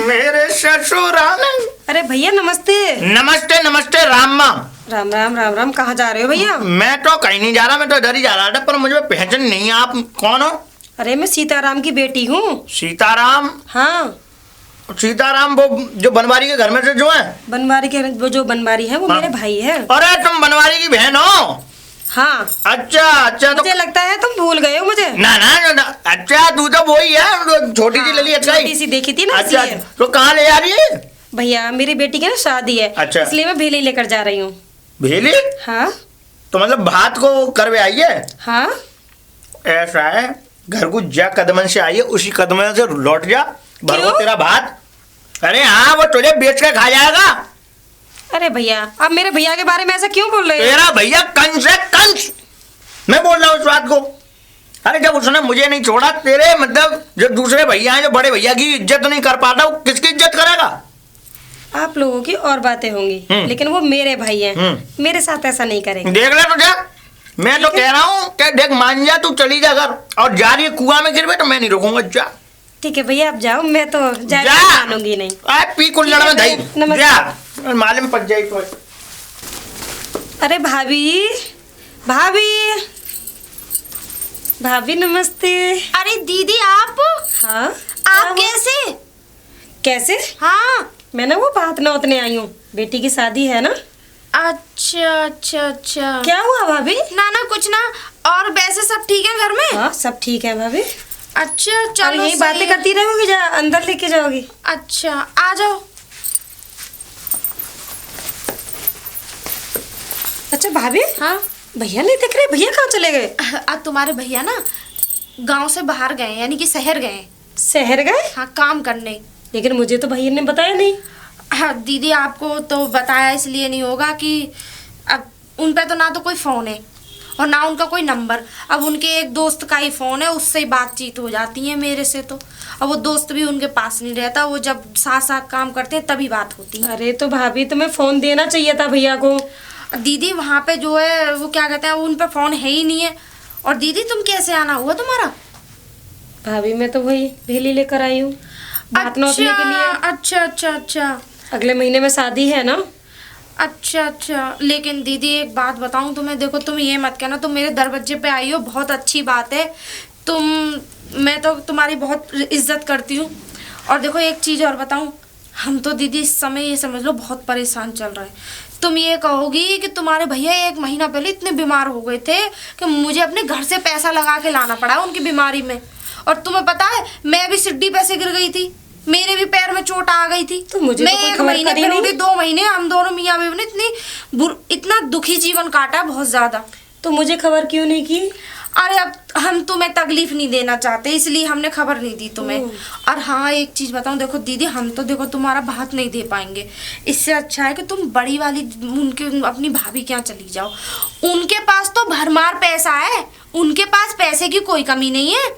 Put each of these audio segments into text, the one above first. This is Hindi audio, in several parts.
मेरे ससुराल। अरे भैया नमस्ते। नमस्ते नमस्ते राम। राम राम राम राम। कहाँ जा रहे हो भैया? मैं तो कहीं नहीं जा रहा, मैं तो इधर ही जा रहा था, पर मुझे पहचान नहीं है। आप कौन हो? अरे मैं सीताराम की बेटी हूँ। सीताराम? हाँ। सीताराम वो जो बनवारी के घर में से जो है? बनवारी के वो जो बनवारी है वो हाँ। मेरे भाई है। अरे तुम बनवारी की बहन हो? हाँ। अच्छा अच्छा। तो मुझे लगता है तुम भूल गए हो मुझे। ना ना ना, अच्छा तू तो वही है, छोटी सी लली। अच्छा छोटी सी देखी थी ना, अच्छा, इसलिए। तो कहाँ ले जा रही है? भैया मेरी बेटी की ना शादी है। अच्छा। इसलिए मैं भेली लेकर जा रही हूँ। भेली? हाँ तो मतलब भात को करवे आई है? हाँ। ऐसा है, घर को जा कदमन से आई है, उसी कदमन से लौट जा, भरवा क्यों? तेरा भात। अरे हाँ, वो तुझे बेच के खा जाएगा। अरे भैया आप मेरे भैया के बारे में ऐसा क्यों बोल रहे हो? तेरा भैया कंस है, कंस। मैं बोल रहा हूँ इस बात को। अरे जब उसने मुझे नहीं छोड़ा, तेरे मतलब जो दूसरे भैया हैं, जो बड़े भैया की इज्जत नहीं कर पाता, वो किसकी इज्जत करेगा? आप लोगों की और बातें होंगी, लेकिन वो मेरे भाई हैं। मेरे साथ ऐसा नहीं करेंगे। देख ले तुझे, मैं तो कह रहा हूँ कि देख, मान जा, तू चली जा घर, और जा रही है कुआं में गिरवे तो मैं नहीं रोकूंगा। जा। ठीक है भैया आप जाओ, मैं तो जा। मानूंगी नहीं। पी कुल्लड़ में दही। नमस्ते। जा, मालूम पड़ जाए तो। अरे भाभी, भाभी, भाभी नमस्ते। अरे दीदी आप हाँ। आप कैसे? कैसे? हाँ। मैं ना वो बात नौतने आई हूँ, बेटी की शादी है ना। अच्छा अच्छा अच्छा। क्या हुआ भाभी? ना ना कुछ ना। और वैसे सब ठीक है घर में? हाँ सब ठीक है भाभी। अच्छा और चलो यही बातें करती रहोगी, जा अंदर लेके जाओगी? अच्छा आ जाओ। अच्छा भाभी, हाँ भैया नहीं दिख रहे, भैया कहाँ चले गए? अब तुम्हारे भैया ना गांव से बाहर गए, यानी कि शहर गए। शहर गए? हाँ काम करने। लेकिन मुझे तो भैया ने बताया नहीं। हाँ दीदी आपको तो बताया इसलिए नहीं होगा कि अब उन पे तो ना तो कोई फ़ोन है और ना उनका कोई नंबर। अब उनके एक दोस्त का ही फ़ोन है, उससे ही बातचीत हो जाती है मेरे से तो। अब वो दोस्त भी उनके पास नहीं रहता, वो जब साथ साथ काम करते हैं तभी बात होती है। अरे तो भाभी तुम्हें फोन देना चाहिए था भैया को। दीदी वहाँ पे जो है वो क्या कहते हैं, उन पे फ़ोन है ही नहीं है। और दीदी तुम कैसे आना हुआ तुम्हारा? भाभी मैं तो वही भेली लेकर आई हूँ बात नौतने के लिए। अच्छा अच्छा अच्छा। अगले महीने में शादी है ना। अच्छा अच्छा। लेकिन दीदी एक बात बताऊं तुम्हें, देखो तुम ये मत कहना तुम मेरे दरवाजे पे आई हो, बहुत अच्छी बात है। मैं तो तुम्हारी बहुत इज्जत करती हूँ। और देखो एक चीज़ और बताऊं, हम तो दीदी इस समय ये समझ लो बहुत परेशान चल रहे हैं। तुम ये कहोगी कि तुम्हारे भैया 1 महीना पहले इतने बीमार हो गए थे कि मुझे अपने घर से पैसा लगा के लाना पड़ा उनकी बीमारी में। और तुम्हें पता है मैं भी सीढ़ी पे से गिर गई थी, मेरे भी पैर में चोट आ गई थी। तो मुझे मैं तो कोई 1 खबर महीने करी फिर नहीं। उठी 2 महीने, हम दोनों मियाँ बीवी ने इतना दुखी जीवन काटा, बहुत ज्यादा। तो मुझे खबर क्यों नहीं की? अरे अब हम तुम्हें तकलीफ नहीं देना चाहते, इसलिए हमने खबर नहीं दी तुम्हें। और हाँ एक चीज बताऊं, देखो दीदी हम तो देखो तुम्हारा भात नहीं दे पाएंगे। इससे अच्छा है कि तुम बड़ी वाली उनके अपनी भाभी के यहाँ चली जाओ। उनके पास तो भरमार पैसा है, उनके पास पैसे की कोई कमी नहीं है।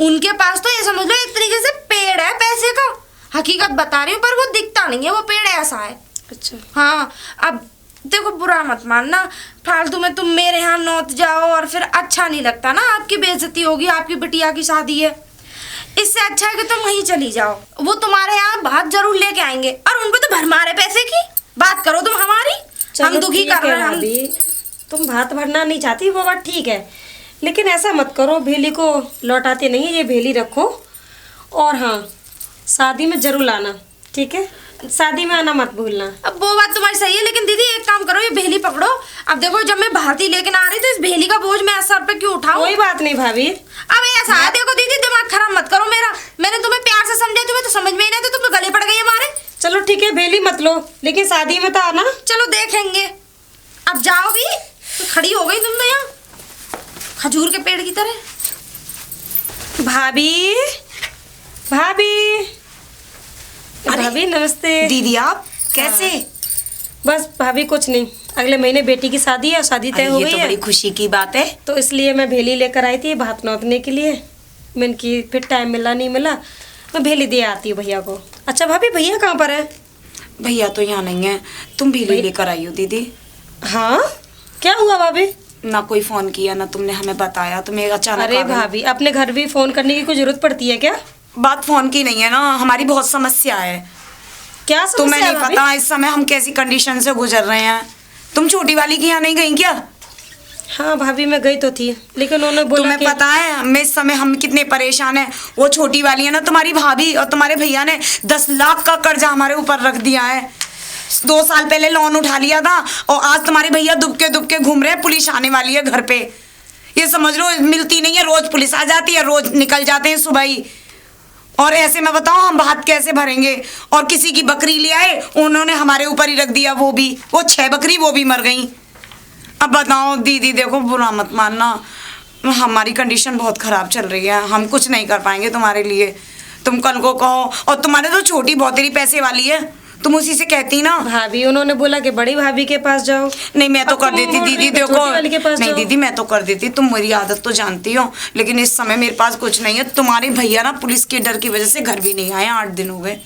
उनके पास तो ये समझ लो एक तरीके से पेड़ है पैसे का। हकीकत बता रही हूँ, पर वो दिखता नहीं है, वो पेड़ ऐसा है। अच्छा हाँ अब देखो बुरा मत मानना, फालतू में तुम मेरे यहाँ नौत जाओ और फिर अच्छा नहीं लगता ना, आपकी बेइज्जती होगी, आपकी बिटिया की शादी है। इससे अच्छा है कि तुम वहीं चली जाओ, वो तुम्हारे यहाँ भात जरूर लेके आएंगे। और उनको तो भरमारे पैसे की बात करो तुम हमारी, हम दुखी कर रहे हैं। भाभी तुम भात भरना नहीं चाहती वो बात ठीक है, लेकिन ऐसा मत करो, भेली को लौटाते नहीं, ये भेली रखो। और हाँ शादी में जरूर लाना, ठीक है? शादी में आना मत भूलना। अब वो बात तुम्हारी सही है, लेकिन दीदी एक काम करो, ये भेली पकड़ो। अब देखो जब मैं भारती लेके आ रही तो इस भेली का बोझ मैं सर पे क्यों उठाऊं? कोई बात नहीं भाभी। अब ऐसा है, देखो दीदी दिमाग खराब मत करो मेरा। मैंने तुम्हें प्यार से समझाया, तुम्हें तो समझ में ही नहीं, तो तुम तो गले पड़ गई हमारे। चलो ठीक है भेली मत लो, लेकिन शादी में तो आना। चलो देखेंगे। अब जाओगी तो खड़ी हो गई तुम तो यहाँ खजूर के पेड़ की तरह। भाभी, भाभी, भाभी नमस्ते। दीदी आप कैसे? बस भाभी कुछ नहीं, अगले महीने बेटी की शादी है, शादी तय हो ये गई तो है, बड़ी खुशी की बात है। तो इसलिए मैं भेली लेकर आई थी भात नौतने के लिए। मैंने की फिर टाइम मिला नहीं मिला, मैं भेली दे आती हूँ भैया को। अच्छा भाभी भैया कहाँ पर है? भैया तो यहाँ नहीं है, तुम भी लेकर आई हो दीदी। हाँ क्या हुआ भाभी? ना कोई फोन किया, ना तुमने हमें बताया, तुम्हें अचानक अरे आ गई। भाभी अपने घर भी फोन करने की कोई जरूरत पड़ती है क्या? बात फोन की नहीं है ना, हमारी बहुत समस्या है। क्या तुम्हें समस्या नहीं भाभी? पता इस समय हम कैसी कंडीशन से गुजर रहे हैं। तुम छोटी वाली के यहाँ नहीं गई क्या? हाँ भाभी मैं गई तो थी, लेकिन उन्होंने बोला तुम्हें कि पता है हमें इस समय हम कितने परेशान हैं। वो छोटी वाली है ना, तुम्हारी भाभी और तुम्हारे भैया ने 10 लाख का कर्जा हमारे ऊपर रख दिया है। 2 साल पहले लोन उठा लिया था और आज तुम्हारे भैया दुबके घूम रहे हैं। पुलिस आने वाली है घर पे, ये समझ लो मिलती नहीं है। रोज पुलिस आ जाती है, रोज निकल जाते हैं सुबह ही। और ऐसे में बताओ हम भात कैसे भरेंगे? और किसी की बकरी ले आए, उन्होंने हमारे ऊपर ही रख दिया, वो 6 बकरी वो भी मर गई। अब बताओ दीदी, देखो बुरा मत मानना, हमारी कंडीशन बहुत खराब चल रही है, हम कुछ नहीं कर पाएंगे तुम्हारे लिए। तुम कल को कहो, और तुम्हारे तो छोटी बहुत तेरी पैसे वाली है, तुम उसी से कहती ना। भाभी उन्होंने बोला कि बड़ी भाभी के पास जाओ। नहीं मैं तो अब कर तुम देती बोल रही दीदी, हो कि देखो छोटी वाली के पास नहीं जाओ। दीदी मैं तो कर देती, तुम मेरी आदत तो जानती हो, लेकिन इस समय मेरे पास कुछ नहीं है। तुम्हारे भैया ना पुलिस के डर की वजह से घर भी नहीं आए, 8 दिन हो गए,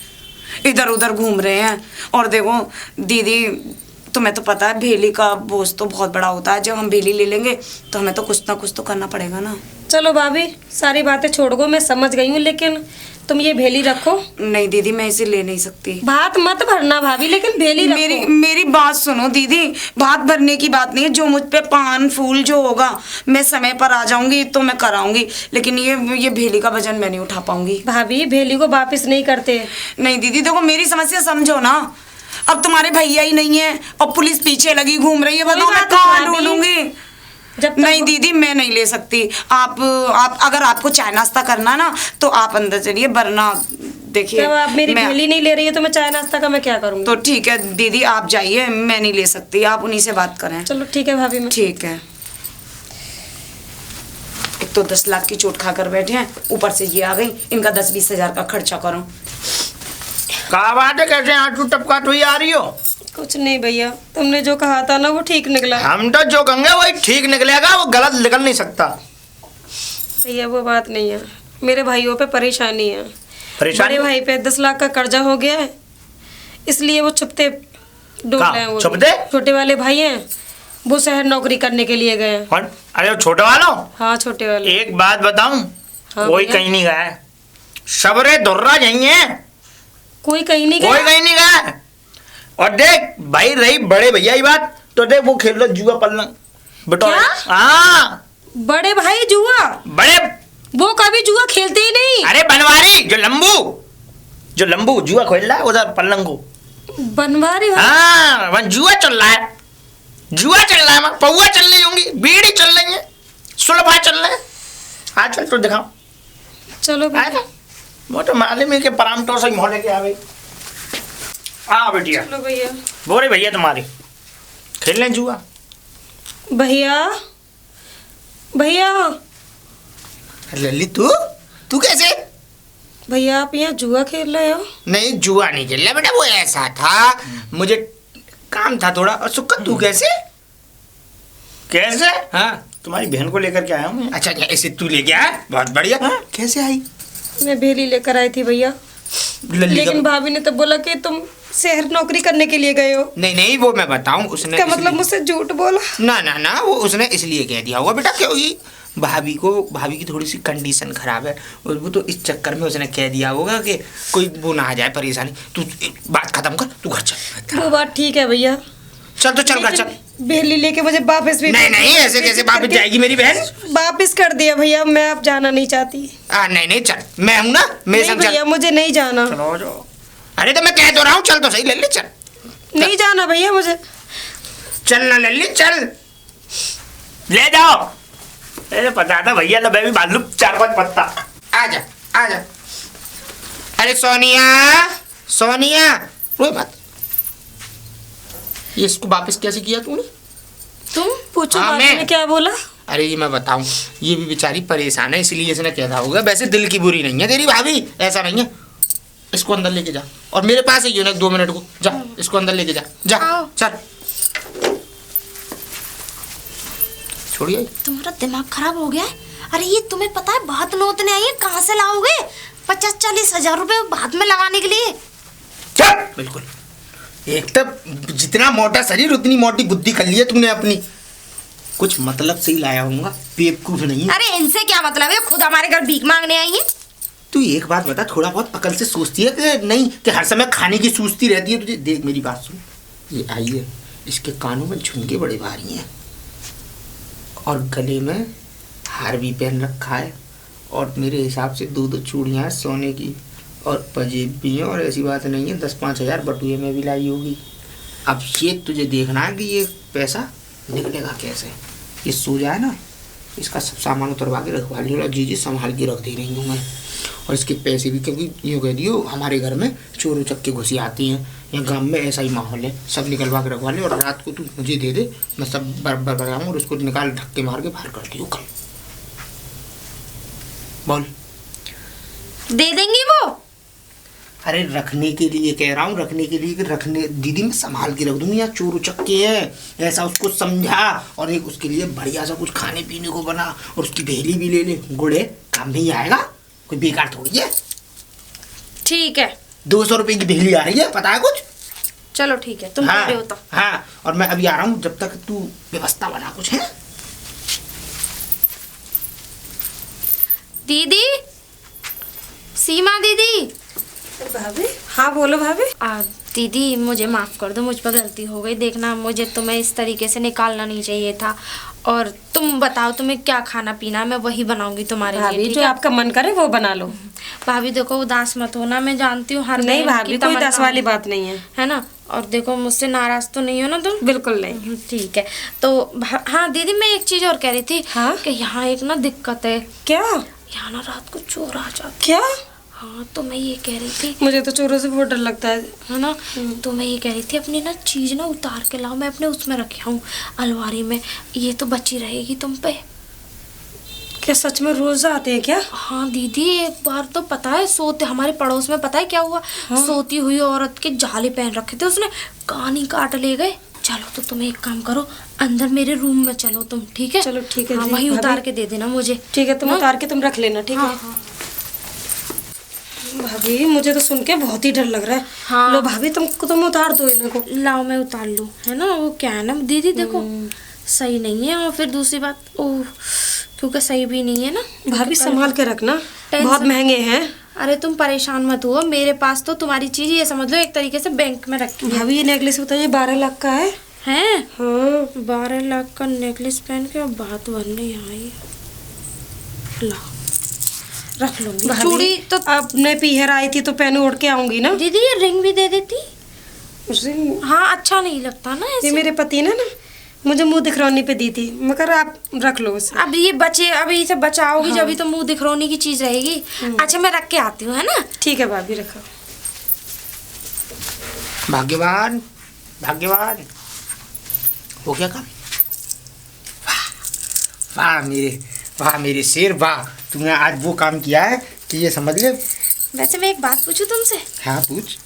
इधर उधर घूम रहे हैं। और देखो दीदी, तुम्हें तो पता है भेली का बोझ तो बहुत बड़ा होता है। जब हम भेली ले लेंगे तो हमें तो कुछ ना कुछ तो करना पड़ेगा ना। चलो भाभी सारी बातें छोड़ दो, मैं समझ गई हूँ, लेकिन तुम ये भेली रखो। नहीं दीदी मैं इसे ले नहीं सकती। भात मत भरना भाभी, लेकिन भेली रखो। मेरी बात सुनो दीदी, भात भरने की बात नहीं है। जो मुझ पे पान फूल जो होगा मैं समय पर आ जाऊंगी तो मैं कराऊंगी, लेकिन ये भेली का वजन मैं नहीं उठा पाऊंगी। भाभी भेली को वापस नहीं करते। नहीं दीदी देखो मेरी समस्या समझो ना। अब तुम्हारे भैया ही नहीं है और पुलिस पीछे लगी घूम रही है, बताओ मैं कहाँ ढूंढूंगी? जब नहीं दीदी मैं नहीं ले सकती। आप अगर आपको चाय नाश्ता करना ना तो आप अंदर चलिए, वरना देखिए जब आप मेरी मैं- भेली नहीं ले रही है तो मैं चाय नाश्ता का मैं क्या करूँगी? तो ठीक है दीदी आप जाइए, मैं नहीं ले सकती, आप उन्हीं से बात करें। चलो ठीक है भाभी, मैं ठीक है। एक तो 10 लाख की चोट खाकर बैठे हैं, ऊपर से ये आ गई, इनका 10-20 हजार का खर्चा करो। कहा बात है, कैसे आंसू टपकाते हुई आ रही हो? कुछ नहीं भैया, तुमने जो कहा था ना वो ठीक निकला। हम तो जो कहेंगे वही ठीक निकलेगा, वो गलत निकल नहीं सकता। भैया वो बात नहीं है, मेरे भाइयों पे परेशानी है। परेशानी? बड़े भाई पे 10 लाख का कर्जा हो गया है, इसलिए वो छुपते डूब कहाँ? रहे हैं। वो छुपते? छोटे वाले भाई हैं, वो शहर नौकरी करने के लिए गए हैं। कौन? अरे वो छोटे वालों? हाँ छोटे वाले। एक बात बताऊं, हाँ कोई भैया। कहीं नहीं गया है। सबरे दुर्रा यही है, कोई कहीं नहीं कोई गया। कहीं नहीं गया है। और देख भाई, रही बड़े भैया की बात, तो देख वो खेल लो जुआ पलंग बटोरे। क्या? हाँ बड़े भाई जुआ? बड़े, वो कभी जुआ खेलते ही नहीं। अरे बनवारी जो लंबू जुआ खेल रहा है उधर पलंग को। बनवारी भाई? हाँ वहाँ जुआ चल रहा है, वहाँ पौआ चल रही होंगी, बीड़ी चल रही है, सुलभा चल रहे हैं। हाँ चल तो दिखाओ। चलो भैया। आएगा वो तो मालूम है कि परामटो से मोहल्ले के आ गई। हाँ बेटिया, चलो भैया। बोरे भैया तुम्हारे खेल लें जुआ। भैया भैया लल्ली तू कैसे? भैया आप यहाँ जुआ खेल रहे हो? नहीं जुआ नहीं खेल रहा बेटा, वो ऐसा था, मुझे काम था थोड़ा। और सुक्का तू कैसे? हाँ तुम्हारी बहन को लेकर के आया हूँ मैं। अच्छा ऐसे तू लेके आया, बहुत बढ़िया। हाँ कैसे आई? मैं भेली लेकर आई थी भैया, लल्ली लेकिन का? भाभी ने तो बोला कि तुम शहर नौकरी करने के लिए गए हो। नहीं वो मैं बताऊं, उसने क्या मतलब इसलिए- मुझसे झूठ बोला? ना वो उसने इसलिए कह दिया होगा बेटा, क्योंकि भाभी की थोड़ी सी कंडीशन खराब है, और वो तो इस चक्कर में उसने कह दिया होगा कि कोई वो ना आ जाए परेशानी। तू बात खत्म कर, तू घर चल। वो बात ठीक है भैया, चल तो चल घर चल। भेली लेके मुझे वापस भी नहीं ऐसे कैसे वापस जाएगी मेरी बहन? वापस कर दिया भैया, मैं अब जाना नहीं चाहती। नहीं चल, मैं हूं ना, मेरे नहीं संग चल। भैया मुझे नहीं जाना। चलो जाओ। अरे तो मैं कह तो रहा हूँ, चल तो सही लल्ली, चल नहीं जाना भैया मुझे। चल ना लल्ली, चल ले जाओ। अरे पता था भैया ना, मैं भी बांध लूं 4-5 पत्ता। आजा अरे सोनिया रोए मत। ये इसको वापस कैसे किया तूने? तुम पूछो हाँ, भाभी मैं। ने क्या बोला? अरे ये मैं बताऊं, ये भी बेचारी परेशान है, इसलिए इसने कहा होगा। वैसे दिल की बुरी नहीं है तेरी भाभी, ऐसा नहीं है। इसको अंदर लेके जा, और मेरे पास ही 2 मिनट को जा, इसको अंदर लेके जा आओ। चल। छोड़िए, तुम्हारा दिमाग खराब हो गया है? अरे ये तुम्हें पता है भात नोतने आई है, कहाँ से लाओगे 50-40 हजार रुपए भात में लगाने के लिए? चल बिल्कुल। एक तो जितना मोटा शरीर उतनी मोटी बुद्धि कर ली है तूने अपनी। कुछ मतलब से ही लाया होऊंगा, बेवकूफ नहीं है। अरे इनसे क्या मतलब है, खुद हमारे घर भीख मांगने आई है। तू एक बात बता, थोड़ा बहुत अकल से सोचती है कि नहीं, कि हर समय खाने की सोचती रहती है तुझे? देख मेरी बात सुन, ये आई है, इसके कानों में झुमके बड़े भारी हैं और गले में हार भी पहन रखा है, और मेरे हिसाब से 2-2 चूड़ियाँ सोने की, और पंजेब भी हैं, और ऐसी बात नहीं है 10-5 हज़ार बटुए में भी लाई होगी। अब ये तुझे देखना है कि ये पैसा निकलेगा कैसे। ये सो जाए ना, इसका सब सामान उतरवा के रखवा लियो, जी संभाल के रख दे रही हूँ मैं। और इसके पैसे भी, क्योंकि यूँ कह दियो हमारे घर में चोर उचक्के घुसी आती हैं, या गांव में ऐसा ही माहौल है, सब निकलवा के रखवा ले, और रात को तू मुझे दे दे, मैं सब बराबर बनाऊँ और उसको निकाल धक्के मार के बाहर कर दियो कल। बोल। दे देंगी वो? अरे रखने के लिए कह रहा हूँ, रखने के लिए, कि रखने दीदी मैं संभाल के रख दूँगी, यहाँ चोर उचक्के हैं, ऐसा उसको समझा। और एक उसके लिए बढ़िया सा कुछ खाने पीने को बना, और उसकी भेली भी ले ले, गुड़े काम नहीं आएगा, कोई बेकार थोड़ी है। ठीक है। 200 रुपये की भेली आ रही है, पता है कुछ? चलो ठीक है, तुम कह रहे हो तो। हाँ, और मैं अभी आ रहा हूँ, जब तक तू व्यवस्था बना कुछ है। दीदी, सीमा दीदी। भाभी, हाँ बोलो भाभी। दीदी मुझे माफ़ कर दो, मुझ पर गलती हो गई। देखना, मुझे तुम्हें इस तरीके से निकालना नहीं चाहिए था। और तुम बताओ तुम्हें क्या खाना पीना, मैं वही बनाऊंगी तुम्हारे लिए। भाभी ठीक जो है? आपका मन करे वो बना लो। भाभी देखो, उदास मत होना, मैं जानती हूँ हर नहीं बहन भाभी, की कोई तमन्ना दस वाली बात नहीं है। है ना। और देखो, मुझसे नाराज तो नहीं हो ना तुम? बिल्कुल नहीं। ठीक है। तो हाँ दीदी, मैं एक चीज़ और कह रही थी। हाँ? कि यहाँ एक ना दिक्कत है। क्या? यहाँ ना रात को चोर आ जाते। क्या? हाँ, तो मैं ये कह रही थी। मुझे तो चोरों से बहुत डर लगता है ना। तो मैं ये कह रही थी, अपनी ना चीज़ ना उतार के लाओ, मैं अपने उसमें रखी हूँ अलमारी में, ये तो बची रहेगी तुम पे। क्या सच में रोज आते हैं क्या? हाँ दीदी, एक बार तो पता है सोते हमारे पड़ोस में पता है क्या हुआ? हाँ? सोती हुई औरत के जाले पहन रखे थे, उसने कान ही काट ले गए। चलो तो तुम एक काम करो, अंदर मेरे रूम में चलो तुम, ठीक है? चलो ठीक है हाँ, जी, वहीं भाभी। उतार के दे देना मुझे। ठीक है, तुम हाँ? उतार के तुम रख लेना, ठीक हाँ, है? हाँ। भाभी मुझे तो सुन के बहुत ही डर लग रहा है। हाँ। लो भाभी, तुम उतार दो इनको। लाओ मैं उतार लूँ, है ना। वो क्या है ना दीदी, देखो सही नहीं है, और फिर दूसरी बात ओह, क्योंकि सही भी नहीं है ना। भाभी संभाल के रखना, टेंशन- बहुत महंगे हैं। अरे तुम परेशान मत हुओ, मेरे पास तो तुम्हारी चीज ये समझ लो एक तरीके से बैंक में रखी है। भाभी ये नेकलेस बताइए 12 लाख का है। हैं? हाँ। 12 लाख का नेकलेस पहन के अब बात बनने आई। ला, रख लूंगी। भाभी, चूड़ी तो अब मैं पीहर आई थी तो पहन ओढ़ के आऊंगी ना। दीदी ये रिंग भी दे देती। रिंग? हाँ, अच्छा नहीं लगता ना ये ऐसे। मेरे पति ने ना मुझे मुंह दिखरौनी पे दी थी, मगर आप रख लो उसे। अब ये बचे, अभी इसे बचाओगी हाँ। जब ही तो मुंह दिखरोनी की चीज रहेगी। अच्छा मैं रख के आती हूँ, है ना। ठीक है भाभी, रखो। भाग्यवान, भाग्यवान हो गया काम। वाह मेरे शेर, वाह तुमने आज वो काम किया है कि ये समझ ले। वैसे मैं एक बात पूछूं तुमसे? हाँ पूछ।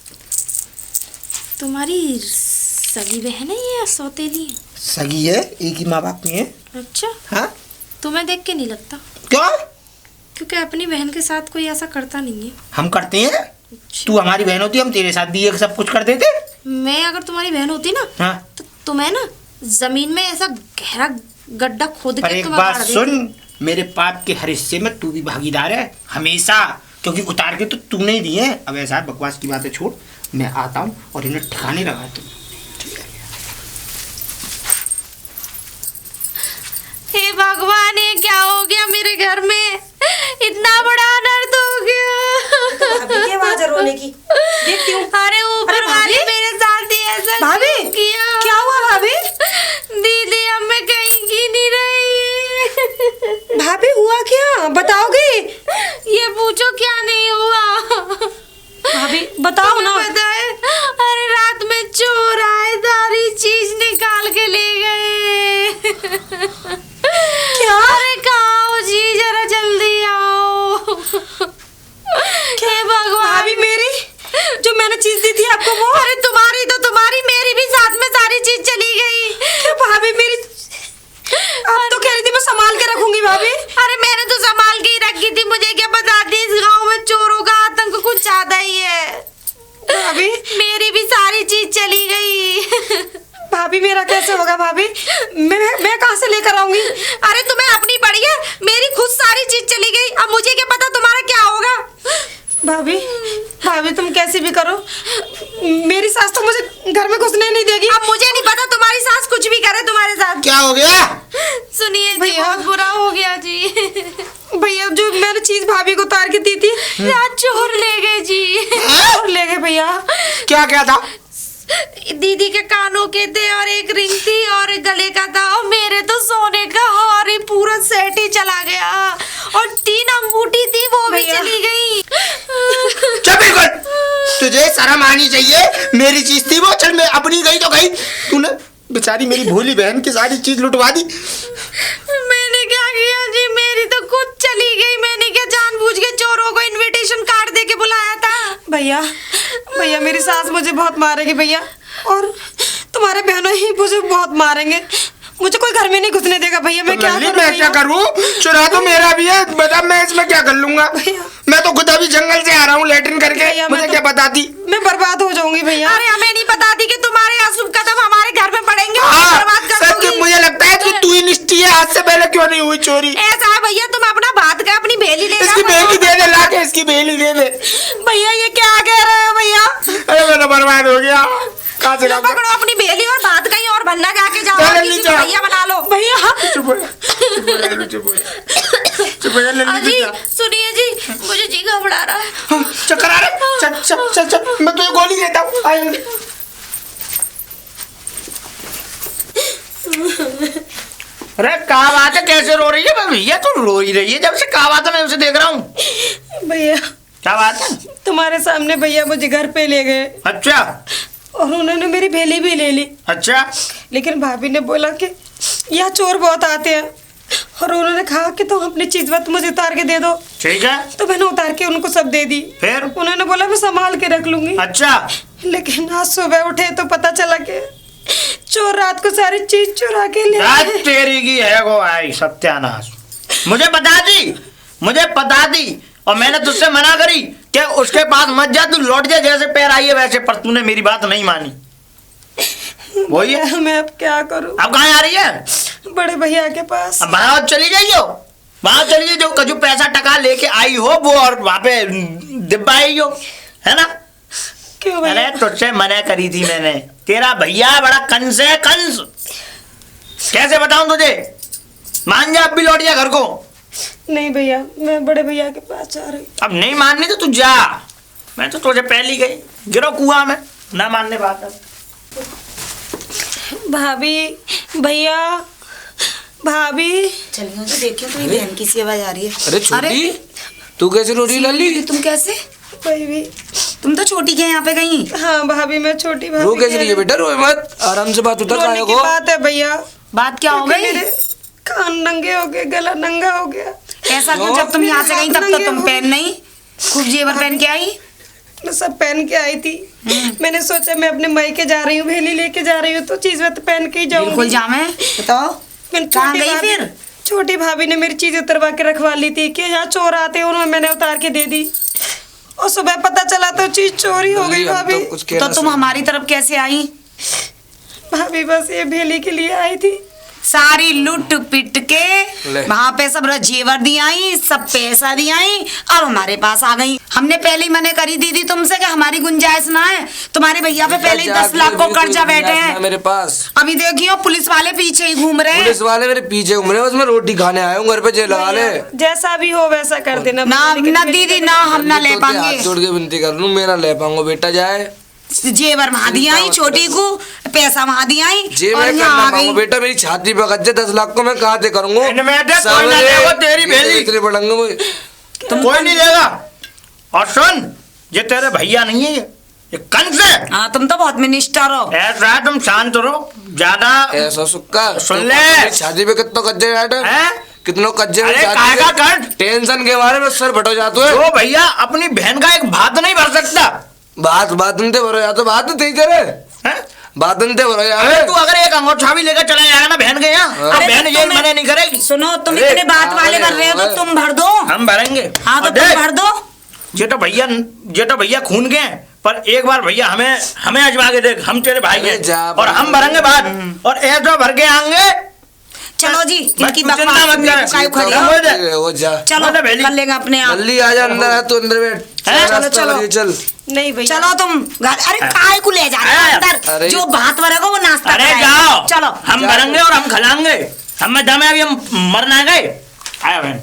तुम्हारी सगी बहन है या सौतेली है? सगी है, एक ही माँ बाप की है। अच्छा, हाँ, तुम्हें देख के नहीं लगता? क्यों? क्योंकि अपनी बहन के साथ कोई ऐसा करता नहीं है। हम करते हैं। तू हमारी बहन होती, हम तेरे साथ भी ये सब कुछ कर देते। मैं अगर तुम्हारी बहन होती ना, हाँ, तो तुम्हें ना जमीन में ऐसा गहरा गड्ढा खोद पर के एक तुम्हें बात गाड़ देती। सुन, मेरे पाप के हर हिस्से में तू भी भागीदार है हमेशा, क्योंकि उतार के तो तूने ही दिए। अब ऐसा बकवास की बातें छोड़, मैं आता हूँ और इन्हें ठिकाने लगा तू। हे भगवान, ये क्या हो गया मेरे घर में? इतना बड़ा अनर्थ हो गया। भाभी की आवाज है रोने की, देखती हूँ। अरे ऊपर अरे भाभी! वाले मेरे साथ ही ऐसा भाभी! क्यों किया? क्या हुआ भाभी? दीदी अब मैं कहीं की नहीं रही। भाभी हुआ क्या, बताओगे? ये पूछो क्या नहीं हुआ। भाभी बताओ ना। पता है, अरे रात में चोर आए, सारी चीज निकाल के ले गए। क्या? अरे कहाँ हो जी, जरा जल्दी आओ। हे भगवान। भाभी मेरी जो मैंने चीज दी थी आपको वो? अरे तुम्हारी तो तुम्हारी, मेरी भी साथ में सारी चीज चली गई। क्या भाभी मेरी, आप तो कह रही थी मैं संभाल के रखूंगी भाभी। अरे मैंने तो संभाल के ही रखी थी, मुझे क्या पता थी इस गांव में चोरों का आतंक कुछ ज्यादा ही है। भाभी मेरी भी सारी चीज चली गई। भाभी मेरा कैसे होगा भाभी? मैं कहाँ से लेकर आऊंगी? अरे तुम्हें अपनी पड़ी है, मेरी खुद सारी चीज चली गई। अब मुझे क्या पता तुम्हारा क्या होगा। भाभी भाभी तुम कैसे भी करो, मेरी सास तो मुझे घर में घुसने नहीं देगी। अब मुझे नहीं पता तुम्हारी सास कुछ भी करे तुम्हारे साथ। क्या हो गया? सुनिए जी, भैया। बहुत बुरा हो गया जी। भैया जो मैंने चीज भाभी को उतार के दी थी, रात चोर ले गए जी। और ले गए भैया। क्या क्या था? दीदी के कानों के थे और एक रिंग थी और एक गले का था और मेरे तो सोने का हार ही पूरा सेट ही चला गया और 3 अंगूठी थी वो भी भैया। चली गई। चल बिल्कुल, तुझे शर्म आनी चाहिए। मेरी चीज थी वो, चल मैं अपनी गई तो गई, तूने बेचारी मेरी भोली बहन की सारी चीज लुटवा दी। मैंने क्या किया जी, मेरी तो खुद चली गई। मैंने क्या जानबूझ के चोरों को इनविटेशन कार्ड दे के बुलाया था? भैया भैया मेरी सास मुझे बहुत मारेगी भैया, और तुम्हारे बहनों ही मुझे बहुत मारेंगे। मुझे कोई घर में नहीं घुसने देगा भैया। मैं क्या करूं? मैं क्या करूं? चुरा तो मेरा भी है, बता मैं इसमें क्या कर लूंगा? भैया। मैं तो खुद अभी जंगल से आ रहा हूँ लेटरिन करके, भैया, मुझे मैं क्या तो- बताती? मैं बर्बाद हो जाऊंगी भैया। अरे हमें नहीं पता थी कि तुम्हारे अशुभ कदम हमारे घर में पड़ेंगे। हाँ, बर्बाद कर सच दोगी। मुझे लगता है कि तू ही निष्ठी है, आज से पहले क्यों नहीं हुई चोरी? ऐसा है भैया, तुम अपना बात का अपनी बेली ले इसकी बेली दे दे, लाके इसकी बेली दे दे। भैया ये क्या कह रहे हो भैया? अरे मैं तो बर्बाद हो गया। कहाँ से लाऊं? पकड़ो अपनी बेली और बात कहीं और बनना जाके जाओ, चल, किसी नीचे को आओ। भैया बना लो। भैया चुप हो जा, चुप हो जा, चुप हो जा। चुप हो जा, लल्ली जी तू जा। सुनिए जी, मुझे जी घबरा रहा है। हाँ, चक्कर आ रहे? चल चल चल चल, मैं तुझे गोली देता हूँ। आ जल्दी। अरे क्या बात है, कैसे रो रही है? भैया तू रो ही रही है जब से। क्या बात है, मैं उसे देख रहा हूँ। भैया क्या बात है? तुम्हारे सामने भैया मुझे घर पे ले गए अच्छा और उन्होंने मेरी भेली भी ले ली, अच्छा। लेकिन भाभी ने बोला कि यहाँ चोर बहुत आते हैं और उन्होंने कहा कि तुम अपनी चीज मत मुझे उतार के दे दो। ठीक है, तो मैंने उतार के उनको सब दे दी। फिर? उन्होंने बोला मैं संभाल के रख लूंगी। अच्छा। लेकिन आज सुबह उठे तो पता चला कि चोर रात को सारी चीज चुरा के ले रात गए। तेरी की है गो आई सत्यानाश। मुझे बता दी, मुझे बता दी, और मैंने तुझसे मना करी कि उसके पास मत जा, तू लौट जा जैसे पैर आई है वैसे, पर तूने मेरी बात नहीं मानी। वही है। मैं अब क्या करूं? अब कहाँ आ रही है? बड़े भैया के पास। अब वहां चली जाइयो, वहां चली जाइए जो पैसा टका लेके आई हो वो, और वहां पे डिब्बा आई हो, है ना? क्यों भैया? अरे तुझसे मना करी थी मैंने, तेरा भैया बड़ा कंस है, कंस। कैसे बताऊं तुझे? मान जा, अब भी लौट जा घर को। नहीं भैया मैं बड़े भैया के पास जा रही अब नहीं माननी तो तू जा, मैं तो तुझे पहली गई, गिरो कुआं में, ना मानने बात है। हूँ। भाभी भैया भाभी चलिए तो देखियो तुम्हारी बहन की सेवा जा रही है। अरे छोटी, तू कैसे रो रही लल्ली? तुम कैसे? भाभी तुम तो छोटी के यहाँ पे गई। हाँ भाभी मैं छोटी भाभी रो कैसे कह रही है बेटा? रोए मत, आराम से बात उतर रोने खाए की को। बात है भैया। बात क्या हो क्योंकि गई? मेरे कान नंगे हो गए, गला नंगा हो गया। ऐसा क्यों? जब तुम यहाँ से गई तब तो तुम पहन नहीं, खूब जेवर पहन के आई। मैं सब पहन के आई थी। मैंने सोचा मैं अपने मायके जा रही हूँ, भेली लेके जा रही हूँ तो चीज तो पहन के ही बिल्कुल जाऊंगी। जामे। बताओ मैंने कहाँ छोटी गई भाभी- फिर? छोटी भाभी ने मेरी चीज उतरवा के रखवा ली थी कि यहाँ चोर आते हैं, उन्होंने मैंने उतार के दे दी और सुबह पता चला तो चीज चोरी हो गई। लल्ली, हम भाभी तो कुछ तो कहना तुम हमारी तरफ कैसे आई? भाभी बस ये भेली के लिए आई थी। सारी लुट पिट के ले। वहाँ पे सब जेवर दी आई, सब पैसा दी आई और हमारे पास आ गई। हमने पहले ही मने करी दीदी तुमसे कि हमारी गुंजाइश ना है। तुम्हारे भैया पे पहले ही 10 लाख को कर्जा बैठे हैं। मेरे पास अभी देखियो पुलिस वाले पीछे ही घूम रहे हैं। पुलिस वाले मेरे पीछे घूम रहे हैं, बस मैं रोटी खाने आया हूँ घर पे, जेल लगा ले। जैसा भी हो वैसा कर देना। ना ना दीदी ना, हम ना ले तो तेरे हाथ पाएंगे। जोड़ के विनती कर लूँ, मेरा ले पाऊंगा बेटा, जाए जेवर वहाँ दी आई छोटी को, पैसा वहाँ दी आई जे और मैं कर यहाँ ना आ पाऊंगा गई। बेटा, मेरी छाती पे गज्जे 10 लाख को मैं कहाँ से करूँगा? इनमें दे, कोई ना देगा तेरी भेली। इतने पड़ेंगे मुझे। कोई नहीं देगा। और सुन, ये तेरे भैया नहीं है, ये कंस है। हाँ तुम तो बहुत मिनिस्टर हो। ऐसा है, तुम शांत रहो ज्यादा। ऐसा सुक्का सुन ले। मेरी छाती पे कितनो कज्जे बैठे हैं? कितनो कज्जे अरे मेरी छाती कायगा पे। कर। टेंशन के मारे में सर फटो जाते है। जो भैया अपनी बहन का एक भात नहीं भर सकता। बात बातनते भरो या तो बात नहीं करे, हैं? बातनते भरो अरे यार। तू अगर एक अंगूठा भी लेकर चला जाएगा ना बहन के यहाँ, तो अरे बहन तो ये तुम्हें- मना नहीं करेगी। सुनो तुम अरे इतने बात वाले अरे कर रहे हो तो अरे। तुम भर दो। हम भरेंगे। हाँ तो और तुम देख, भर दो। ये तो भैया खून के हैं, पर एक बार भैया हमें आजमा के देख, हम तेरे भाई अरे हैं जा और हम भरेंगे बात, और ऐसा भर के आएंगे चलो जी, बस इनकी तू चिंता बकवास मत सुनने कर। को काहे खड़ी हम हो? हो जाए। वो जा चलो मतलब भेली। कर लेगा अपने आप। जल्दी आ जा अंदर, आ तू अंदर बैठ। हैं? नाश्ता चलो, चलो। करिए, चल। नहीं भैया चलो तुम घर, अरे काय को ले जा रहे हो अरे, अंदर? अरे। जो भात भरेगा वो नाश्ता अरे कराएगा। जाओ, चलो हम जाओ। भरेंगे और हम खिलाएंगे। हमें दम है, अभी हम मरना गए। आया बहन